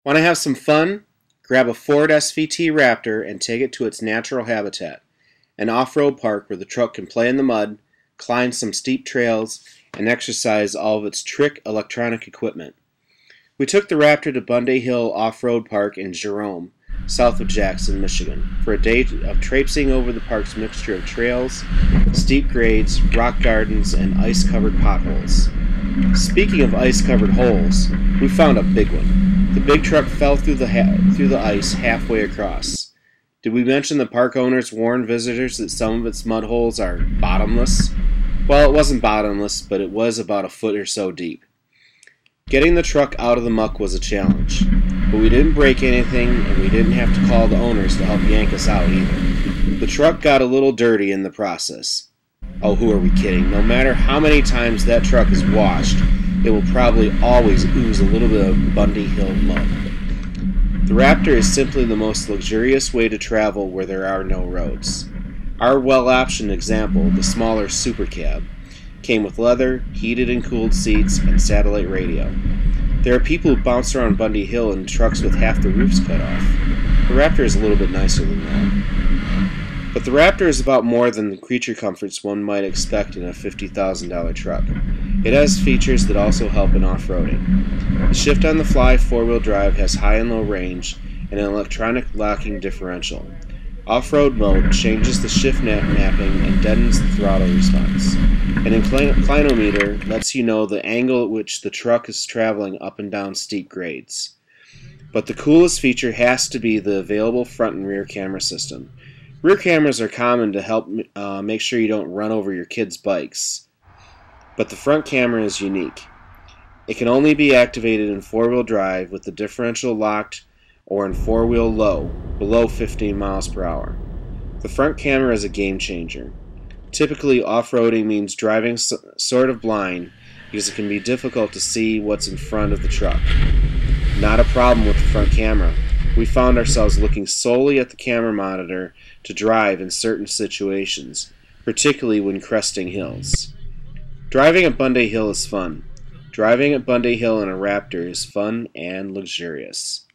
Want to have some fun? Grab a Ford SVT Raptor and take it to its natural habitat, an off-road park where the truck can play in the mud, climb some steep trails, and exercise all of its trick electronic equipment. We took the Raptor to Bundy Hill Off-Road Park in Jerome, south of Jackson, Michigan, for a day of traipsing over the park's mixture of trails, steep grades, rock gardens, and ice-covered potholes. Speaking of ice-covered holes, we found a big one. The big truck fell through the ice halfway across. Did we mention the park owners warned visitors that some of its mud holes are bottomless? Well, it wasn't bottomless, but it was about a foot or so deep. Getting the truck out of the muck was a challenge, but we didn't break anything and we didn't have to call the owners to help yank us out either. The truck got a little dirty in the process. Oh, who are we kidding? No matter how many times that truck is washed, it will probably always ooze a little bit of Bundy Hill mud. The Raptor is simply the most luxurious way to travel where there are no roads. Our well-optioned example, the smaller Super Cab, came with leather, heated and cooled seats, and satellite radio. There are people who bounce around Bundy Hill in trucks with half the roofs cut off. The Raptor is a little bit nicer than that. But the Raptor is about more than the creature comforts one might expect in a $50,000 truck. It has features that also help in off-roading. The shift-on-the-fly four-wheel drive has high and low range and an electronic locking differential. Off-road mode changes the shift mapping and deadens the throttle response. An inclinometer lets you know the angle at which the truck is traveling up and down steep grades. But the coolest feature has to be the available front and rear camera system. Rear cameras are common to help make sure you don't run over your kids' bikes, but the front camera is unique. It can only be activated in four-wheel drive with the differential locked or in four-wheel low, below 15 miles per hour. The front camera is a game changer. Typically, off-roading means driving sort of blind because it can be difficult to see what's in front of the truck. Not a problem with the front camera. We found ourselves looking solely at the camera monitor to drive in certain situations, particularly when cresting hills. Driving at Bundy Hill is fun. Driving at Bundy Hill in a Raptor is fun and luxurious.